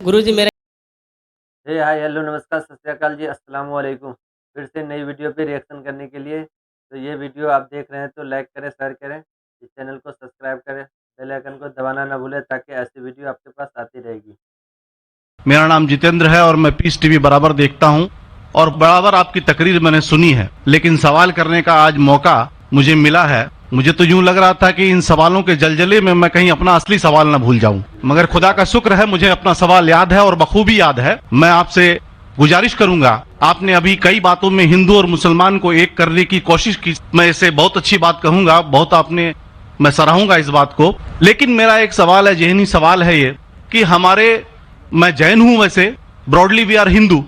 गुरुजी मेरे हे hi hello नमस्कार सत श्री अकाल जी अस्सलाम वालेकुम। फिर से नई वीडियो पे रिएक्शन करने के लिए तो ये वीडियो आप देख रहे हैं तो लाइक करें, शेयर करें, इस चैनल को सब्सक्राइब करें, बेल आइकन को दबाना ना भूलें ताकि ऐसी वीडियो आपके पास आती रहेगी। मेरा नाम जितेंद्र है और मैं पीस टीवी बराबर देखता हूं और बराबर आपकी तकरीर मैंने सुनी है, लेकिन सवाल करने का आज मौका मुझे मिला है। मुझे तो यूं लग रहा था कि इन सवालों के जलजले में मैं कहीं अपना असली सवाल न भूल जाऊं, मगर खुदा का शुक्र है मुझे अपना सवाल याद है और बखूबी याद है। मैं आपसे गुजारिश करूंगा, आपने अभी कई बातों में हिंदू और मुसलमान को एक करने की कोशिश की, मैं इसे बहुत अच्छी बात कहूंगा, बहुत आपने, मैं सराहूंगा इस बात को। लेकिन मेरा एक सवाल है, ज़हनी सवाल है ये कि मैं जैन हूं, वैसे broadly we are Hindu,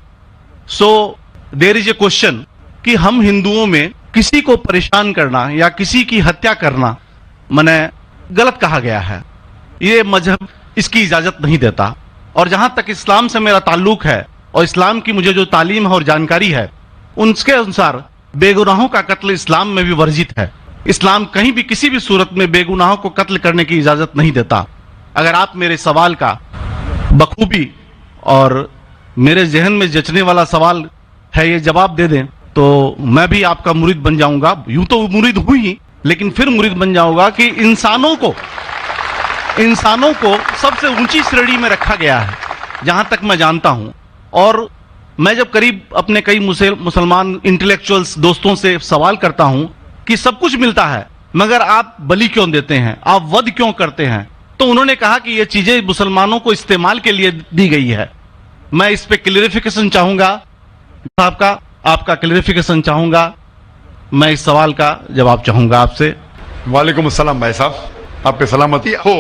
so there is a question कि हम हिंदुओं में किसी को परेशान करना या किसी की हत्या करना मने गलत कहा गया है। ये मजहब इसकी इजाजत नहीं देता, और जहां तक इस्लाम से मेरा ताल्लुक है और इस्लाम की मुझे जो तालीम है और जानकारी है, उनके अनुसार बेगुनाहों का कत्ल इस्लाम में भी वर्जित है। इस्लाम कहीं भी किसी भी सूरत में बेगुनाहों को कत्ल करने की इजाजत नहीं देता। अगर आप मेरे सवाल का बखूबी और मेरे जहन में जचने वाला सवाल है ये जवाब दे दें तो मैं भी आपका मुरीद बन जाऊंगा। यूं तो मुरीद हुई ही, लेकिन फिर मुरीद बन जाऊंगा कि इंसानों को सबसे ऊंची श्रेणी में रखा गया है जहां तक मैं जानता हूं। और मैं जब करीब अपने कई मुसलमान इंटेलेक्चुअल्स दोस्तों से सवाल करता हूं कि सब कुछ मिलता है मगर आप बलि क्यों देते हैं, आप वध क्यों करते हैं, तो उन्होंने कहा कि ये चीजें मुसलमानों को इस्तेमाल के लिए दी गई है। मैं इस पे क्लियरिफिकेशन चाहूंगा, साहब का आपका क्लियरिफिकेशन चाहूंगा। मैं इस सवाल का जवाब चाहूंगा आपसे। वालेकुम अस्सलाम भाई साहब, आप पे सलामती हो।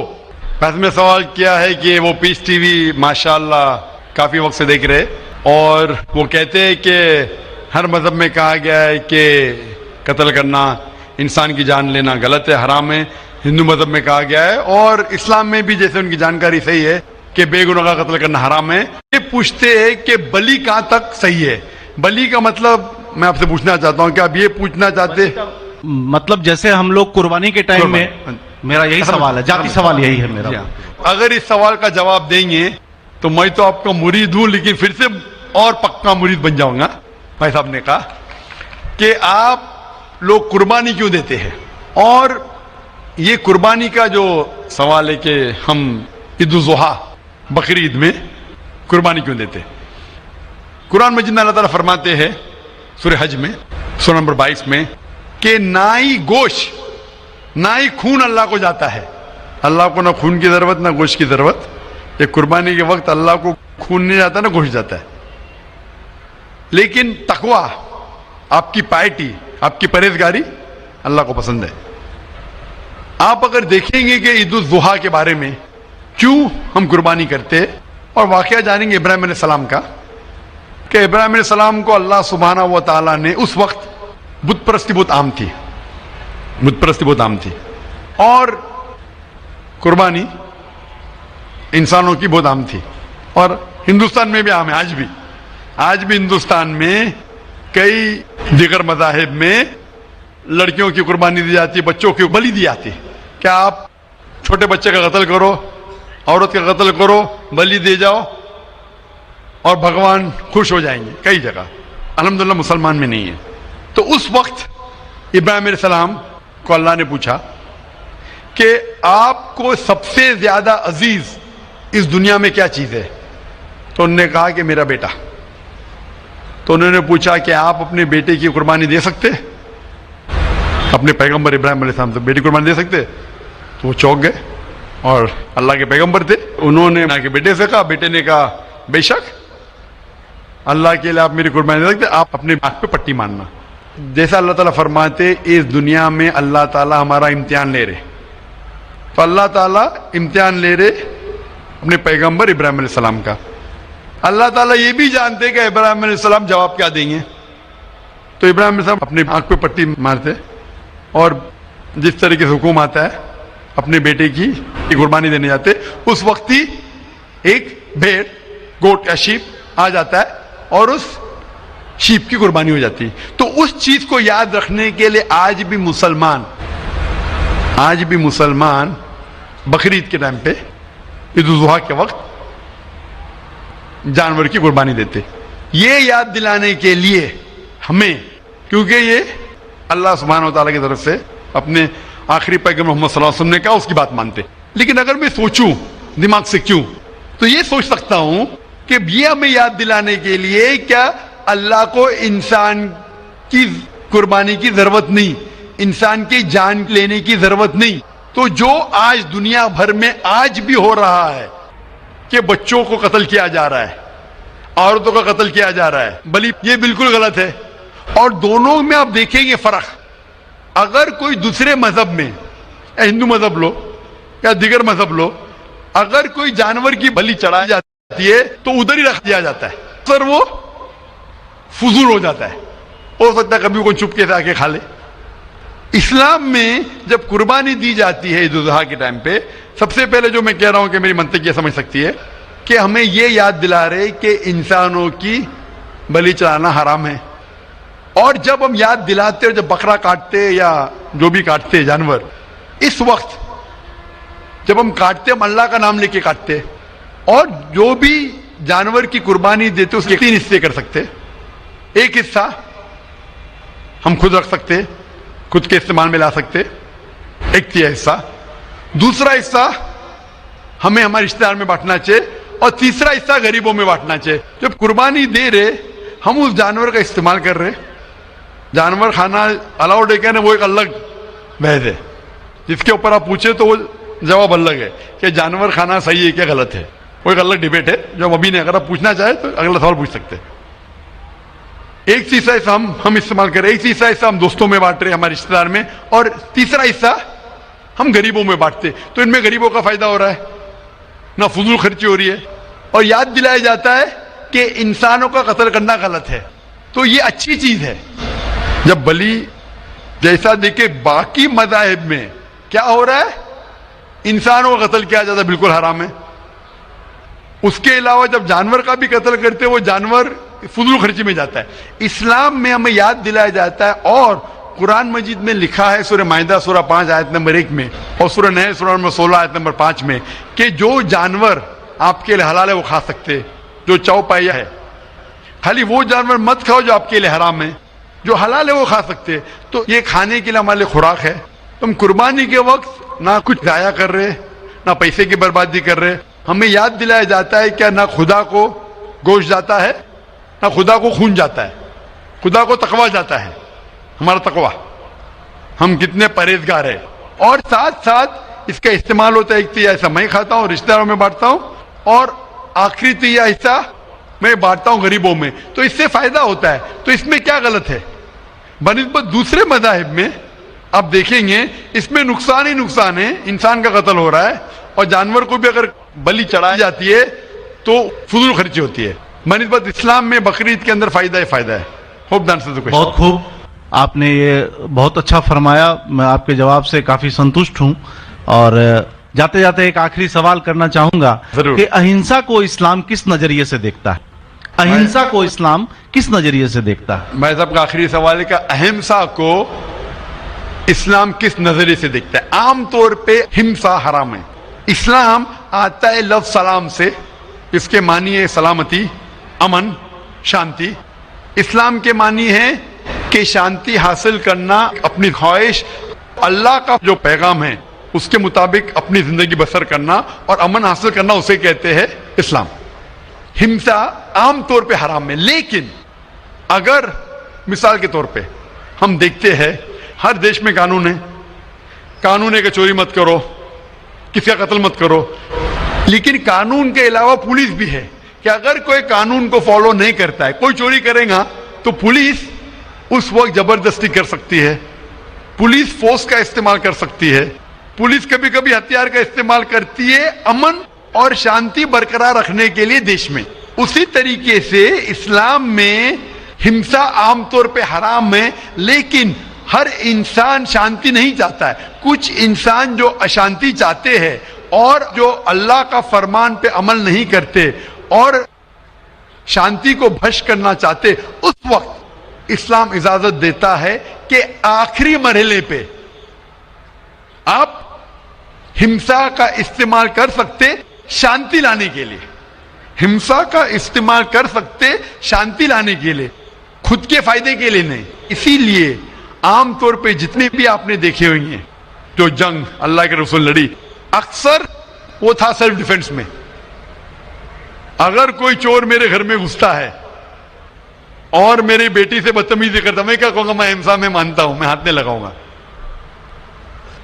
वैसे में सवाल किया है कि वो पीस टीवी माशाल्लाह काफी वक्त से देख रहे, और वो कहते हैं कि हर मजहब में कहा गया है कि कत्ल करना, इंसान की जान लेना गलत है, हराम है। हिंदू मजहब में कहा गया है और इस्लाम में भी, जैसे उनकी जानकारी सही है, कि बेगुनाह का कत्ल करना हराम है। ये पूछते हैं कि बलि कहाँ तक सही है। बलि का मतलब मैं आपसे पूछना चाहता हूँ कि आप ये पूछना चाहते, मतलब जैसे हम लोग कुर्बानी के टाइम में, मेरा यही सवाल है, जाती सवाल यही है मेरा। अगर इस सवाल का जवाब देंगे तो मैं तो आपका मुरीद हूं, लेकिन फिर से और पक्का मुरीद बन जाऊंगा। भाई साहब ने कहा कि आप लोग कुर्बानी क्यों देते हैं, और ये कुर्बानी का जो सवाल है कि हम ईद उल जुहा बकरी ईद में कुर्बानी क्यों देते। कुरान मजीद में अल्लाह ताला फरमाते हैं सूरह हज में सूरह नंबर 22 में कि ना ही गोश्त ना ही खून अल्लाह को जाता है। अल्लाह को ना खून की जरूरत ना गोश्त की जरूरत। ये कुर्बानी के वक्त अल्लाह को खून नहीं जाता ना गोश्त जाता है, लेकिन तकवा, आपकी पायटी, आपकी परहेजगारी अल्लाह को पसंद है। आप अगर देखेंगे कि ईद उल जुहा के बारे में क्यों हम कुर्बानी करते हैं, और वाकया जानेंगे इब्राहिम अलैहिस्सलाम का, कि इब्राहिम अलैहिस्सलाम को अल्लाह सुब्हानहू व तआला ने, उस वक्त बुत परस्ती बहुत आम थी, बुत परस्ती बहुत आम थी, और कुर्बानी इंसानों की बहुत आम थी, और हिंदुस्तान में भी आम है। आज भी हिंदुस्तान में कई दिगर मज़ाहिब में लड़कियों की कुर्बानी दी जाती है, बच्चों की बलि दी जाती है। क्या आप छोटे बच्चे का कत्ल करो, औरत का कत्ल करो, बलि दे जाओ और भगवान खुश हो जाएंगे। कई जगह अल्हम्दुलिल्लाह मुसलमान में नहीं है। तो उस वक्त इब्राहिम अलैहिस्सलाम को अल्लाह ने पूछा कि आपको सबसे ज्यादा अजीज इस दुनिया में क्या चीज है, तो उन्होंने कहा कि मेरा बेटा। तो उन्होंने पूछा कि आप अपने बेटे की कुर्बानी दे सकते, अपने पैगंबर इब्राहिम अलैहिस्सलाम से बेटी कुर्बानी दे सकते। तो वो चौंक गए, और अल्लाह के पैगंबर थे, उन्होंने ना कि बेटे से कहा, बेटे ने कहा बेशक अल्लाह के लिए आप मेरी कुर्बानी दे सकते, आप अपने आंख पे पट्टी मारना। जैसा अल्लाह ताला फरमाते, इस दुनिया में अल्लाह ताला हमारा इम्तिहान ले रहे, तो अल्लाह ताला इम्तिहान ले रहे अपने पैगंबर इब्राहिम अलैहिस्सलाम का। अल्लाह ताला ये भी जानते कि इब्राहिम अलैहिस्सलाम जवाब क्या देंगे, तो इब्राहिम अलैहिस्सलाम अपने आंख पे पट्टी मारते, और जिस तरीके से हुक्म आता है अपने बेटे की कुर्बानी देने जाते, उस वक्त ही एक भेड़, गोट या शीप आ जाता है और उस शीप की कुर्बानी हो जाती है। तो उस चीज को याद रखने के लिए आज भी मुसलमान बकरीद के टाइम पे, ईद उल जुहा के वक्त जानवर की कुर्बानी देते। ये याद दिलाने के लिए हमें, क्योंकि ये अल्लाह सुब्हानहू व तआला की तरफ से अपने आखिरी पैगंबर मोहम्मद सल्लल्लाहु अलैहि वसल्लम ने कहा, उसकी बात मानते। लेकिन अगर मैं सोचूं दिमाग से क्यों, तो ये सोच सकता हूं कि ये हमें याद दिलाने के लिए क्या अल्लाह को इंसान की कुर्बानी की जरूरत नहीं, इंसान की जान लेने की जरूरत नहीं। तो जो आज दुनिया भर में आज भी हो रहा है कि बच्चों को कत्ल किया जा रहा है, औरतों का कत्ल किया जा रहा है, बल्कि ये बिल्कुल गलत है। और दोनों में आप देखेंगे फर्क। अगर कोई दूसरे मजहब में, हिंदू मजहब लो या दिगर मजहब लो, अगर कोई जानवर की बलि चढ़ाई जाती है तो उधर ही रख दिया जाता है, सर वो फजूल हो जाता है, हो सकता है कभी कोई चुपके से आके खा ले। इस्लाम में जब कुर्बानी दी जाती है ईद उल अजहा के टाइम पे, सबसे पहले जो मैं कह रहा हूं कि मेरी मंतक ये समझ सकती है कि हमें ये याद दिला रहे कि इंसानों की बलि चढ़ाना हराम है। और जब हम याद दिलाते और जब बकरा काटते या जो भी काटते जानवर, इस वक्त जब हम काटते हम अल्लाह का नाम लेके काटते। और जो भी जानवर की कुर्बानी देते उसके 3 हिस्से कर सकते। एक हिस्सा हम खुद रख सकते, खुद के इस्तेमाल में ला सकते, एक हिस्सा। दूसरा हिस्सा हमें हमारे रिश्तेदार में बांटना चाहिए, और तीसरा हिस्सा गरीबों में बांटना चाहिए। जब कुर्बानी दे रहे हम उस जानवर का इस्तेमाल कर रहे, जानवर खाना अलाउड है क्या ना, वो एक अलग बहस है जिसके ऊपर आप पूछे तो वो जवाब अलग है कि जानवर खाना सही है क्या गलत है, वो एक अलग डिबेट है जो हम अभी नहीं, अगर आप पूछना चाहे तो अगला सवाल पूछ सकते हैं। एक तीसरा हिस्सा हम इस्तेमाल कर रहे, एक तीसरा हिस्सा हम दोस्तों में बांट रहे हमारे रिश्तेदार में, और तीसरा हिस्सा हम गरीबों में बांटते। तो इनमें गरीबों का फायदा हो रहा है, ना फजूल खर्ची हो रही है, और याद दिलाया जाता है कि इंसानों का कत्ल करना गलत है। तो ये अच्छी चीज है। जब बलि जैसा देखे बाकी मज़ाहिब में क्या हो रहा है, इंसानों का कत्ल किया जाता है, बिल्कुल हराम है। उसके अलावा जब जानवर का भी कत्ल करते वो जानवर फजूल खर्ची में जाता है। इस्लाम में हमें याद दिलाया जाता है, और कुरान मजीद में लिखा है सूरह माइदा सूरह 5 आयत नंबर 1 में, और सूरह नहल सूरह नंबर 16 आयत नंबर 5 में, कि जो जानवर आपके लिए हलाल है वो खा सकते, जो चौपाया है। खाली वो जानवर मत खाओ जो आपके लिए हराम है, जो हलाल है वो खा सकते। तो ये खाने के लिए हमारे लिए खुराक है। तुम कुर्बानी के वक्त ना कुछ जाया कर रहे, ना पैसे की बर्बादी कर रहे। हमें याद दिलाया जाता है क्या ना खुदा को गोश्त जाता है, ना खुदा को खून जाता है, खुदा को तकवा जाता है। हमारा तकवा, हम कितने परहेजगार है। और साथ साथ इसका इस्तेमाल होता है, एक तिया हिस्सा मैं खाता हूँ, रिश्तेदारों में बांटता हूँ, और आखिरी तिया हिस्सा मैं बांटता हूँ गरीबों में। तो इससे फायदा होता है। तो इसमें क्या गलत है? बनिस्बत दूसरे मज़ाहिब में आप देखेंगे इसमें नुकसान ही नुकसान है। इंसान का कत्ल हो रहा है, और जानवर को भी अगर बलि चढ़ाई जाती है तो फजूल खर्ची होती है। बनिस्बत इस्लाम में बकरीद के अंदर फायदा ही फायदा है। Hope the answer the question. बहुत खूब, आपने ये बहुत अच्छा फरमाया। मैं आपके जवाब से काफी संतुष्ट हूं। और जाते जाते एक आखिरी सवाल करना चाहूंगा कि अहिंसा को इस्लाम किस नजरिए से देखता है? अहिंसा को इस्लाम किस नजरिए से देखता है? मैं सबका आखिरी सवाल है कि अहिंसा को इस्लाम किस नजरिए से देखता है? आमतौर पे हिंसा हराम है। इस्लाम आता है लफ्ज सलाम से, इसके मानी है सलामती, अमन, शांति। इस्लाम के मानी है कि शांति हासिल करना, अपनी ख्वाहिश, अल्लाह का जो पैगाम है उसके मुताबिक अपनी जिंदगी बसर करना और अमन हासिल करना, उसे कहते हैं इस्लाम। हिंसा आमतौर पे हराम है। लेकिन अगर मिसाल के तौर पे हम देखते हैं हर देश में कानून है कि चोरी मत करो, किसी का कत्ल मत करो। लेकिन कानून के अलावा पुलिस भी है कि अगर कोई कानून को फॉलो नहीं करता है, कोई चोरी करेगा तो पुलिस उस वक्त जबरदस्ती कर सकती है, पुलिस फोर्स का इस्तेमाल कर सकती है, पुलिस कभी कभी हथियार का इस्तेमाल करती है अमन और शांति बरकरार रखने के लिए देश में। उसी तरीके से इस्लाम में हिंसा आमतौर पे हराम है, लेकिन हर इंसान शांति नहीं चाहता है। कुछ इंसान जो अशांति चाहते हैं और जो अल्लाह का फरमान पे अमल नहीं करते और शांति को भ्रष्ट करना चाहते, उस वक्त इस्लाम इजाजत देता है कि आखिरी मरहले पे आप हिंसा का इस्तेमाल कर सकते शांति लाने के लिए। हिंसा का इस्तेमाल कर सकते शांति लाने के लिए, खुद के फायदे के लिए नहीं। इसीलिए आम तौर पे जितने भी आपने देखे होंगे जो जंग अल्लाह के रसूल लड़ी, अक्सर वो था सेल्फ डिफेंस में। अगर कोई चोर मेरे घर में घुसता है और मेरी बेटी से बदतमीजी करता, मैं क्या कहूंगा, मैं हिंसा में मानता हूं, मैं हाथ नहीं लगाऊंगा।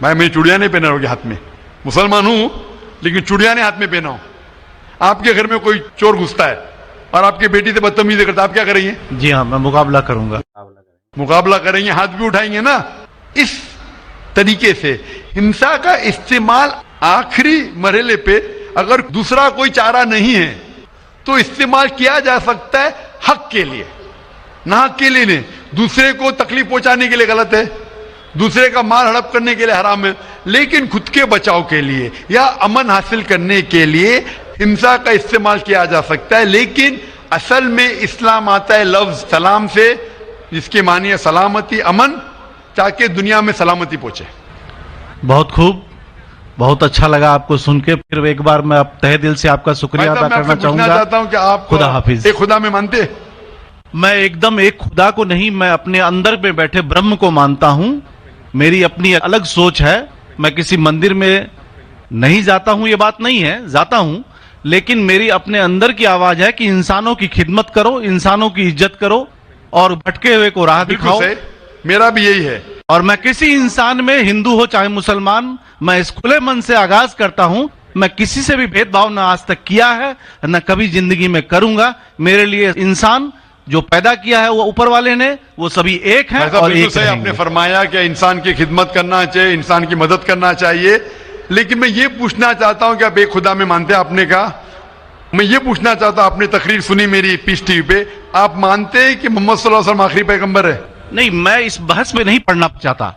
मैं मेरी चूड़ियां नहीं पहना होगी हाथ में, मुसलमान हूं लेकिन चूड़ियां नहीं हाथ में पहना हूं। आपके घर में कोई चोर घुसता है और आपकी बेटी से बदतमीजी करता, आप क्या करेंगे? जी हाँ, मैं मुकाबला करूंगा। मुकाबला करेंगे, हाथ भी उठाएंगे ना। इस तरीके से हिंसा का इस्तेमाल आखिरी मरहले पे अगर दूसरा कोई चारा नहीं है तो इस्तेमाल किया जा सकता है हक के लिए, ना हक के लिए नहीं। दूसरे को तकलीफ पहुंचाने के लिए गलत है, दूसरे का माल हड़प करने के लिए हराम है, लेकिन खुद के बचाव के लिए या अमन हासिल करने के लिए हिंसा का इस्तेमाल किया जा सकता है। लेकिन असल में इस्लाम आता है लफ्ज सलाम से, जिसके मानी है सलामती, अमन, ताकि दुनिया में सलामती पहुंचे। बहुत खूब, बहुत अच्छा लगा आपको सुन के। फिर एक बार मैं तहे दिल से आपका शुक्रिया अदा करना चाहूंगा। चाहता हूं कि आप खुदा हाफिज। एक खुदा में मानते हैं? मैं एकदम एक खुदा को नहीं, मैं अपने अंदर में बैठे ब्रह्म को मानता हूं। मेरी अपनी अलग सोच है। मैं किसी मंदिर में नहीं जाता हूं, ये बात नहीं है, जाता हूं, लेकिन मेरी अपने अंदर की आवाज है कि इंसानों की खिदमत करो, इंसानों की इज्जत करो और भटके हुए को राह दिखाओ। मेरा भी यही है। और मैं किसी इंसान में, हिंदू हो चाहे मुसलमान, मैं इस खुले मन से आगाज करता हूं। मैं किसी से भी भेदभाव न आज तक किया है, न कभी जिंदगी में करूंगा। मेरे लिए इंसान जो पैदा किया है वो ऊपर वाले ने, वो सभी एक हैं और एक रहेंगे। आपने फरमाया कि इंसान की खिदमत करना चाहिए, इंसान की मदद करना चाहिए, लेकिन मैं ये पूछना चाहता हूं कि आप एक खुदा में मानते हैं? आपने कहा, मैं ये पूछना चाहता हूं, आपने तकरीर सुनी मेरी पीस टीवी पे, आप मानते हैं कि मोहम्मद सल्लल्लाहु अलैहि वसल्लम आखिरी पैगंबर है? नहीं, मैं इस बहस में नहीं पढ़ना चाहता,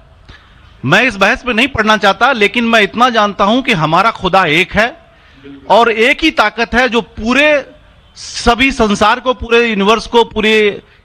मैं इस बहस में नहीं पढ़ना चाहता, लेकिन मैं इतना जानता हूं कि हमारा खुदा एक है और एक ही ताकत है जो पूरे सभी संसार को, पूरे यूनिवर्स को, पूरी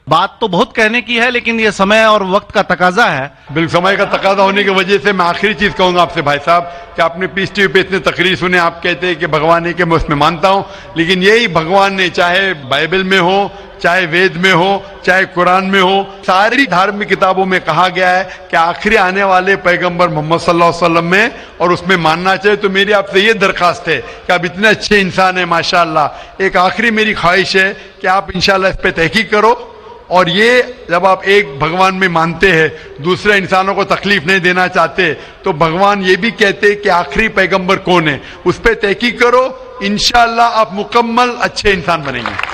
बात तो बहुत कहने की है, लेकिन ये समय और वक्त का तकाजा है। बिल्कुल, समय का तकाजा होने की वजह से मैं आखिरी चीज कहूंगा आपसे भाई साहब कि आपने पीस टीवी पे इतने तकरीर सुने, आप कहते हैं कि भगवान है, कि मैं उसमें मानता हूं, लेकिन यही भगवान ने, चाहे बाइबल में हो, चाहे वेद में हो, चाहे कुरान में हो, सारी धार्मिक किताबों में कहा गया है कि आखिरी आने वाले पैगंबर मोहम्मद सल्लल्लाहु अलैहि वसल्लम में, और उसमें मानना चाहिए। तो मेरी आपसे ये दरखास्त है कि आप इतने अच्छे इंसान हैं माशाअल्लाह, एक आखिरी मेरी ख्वाहिश है कि आप इंशाअल्लाह इस पे तहकीक करो, और ये जब आप एक भगवान में मानते हैं, दूसरे इंसानों को तकलीफ नहीं देना चाहते, तो भगवान ये भी कहते हैं कि आखिरी पैगंबर कौन है, उस पर तहकीक करो, इंशाअल्लाह आप मुकम्मल अच्छे इंसान बनेंगे।